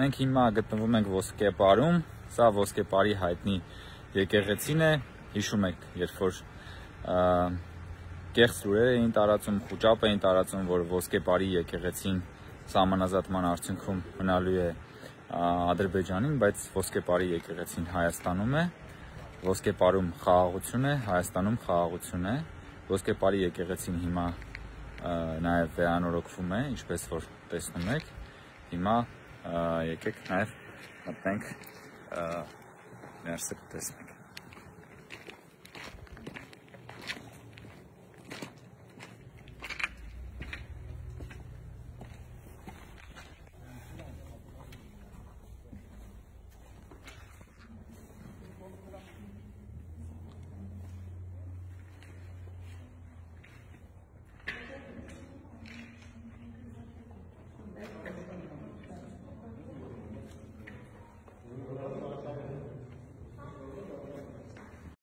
Մենք հիմա գտնվում ենք Ոսկեպարում, սա Ոսկեպարի հայտնի եկեղեցին է, հիշում եք, երբ որ կեղծ լուրեր էին տարածում, խուճապ էին տարածում, որ Ոսկեպարի եկեղեցին սահմանազատման արդյունքում մնալու է Ադրբեջանին, բայց Ոսկեպարի եկեղեցին Հայաստանում է, Ոսկեպարում խաղաղություն է, Հայաստանում խաղաղություն է, Ոսկեպարի եկեղեցին հիմա նաև վերանորոգվում է, ինչպես որ տեսնում եք, հիմա եկեք նաև մտնենք ներսը կտեսնենք։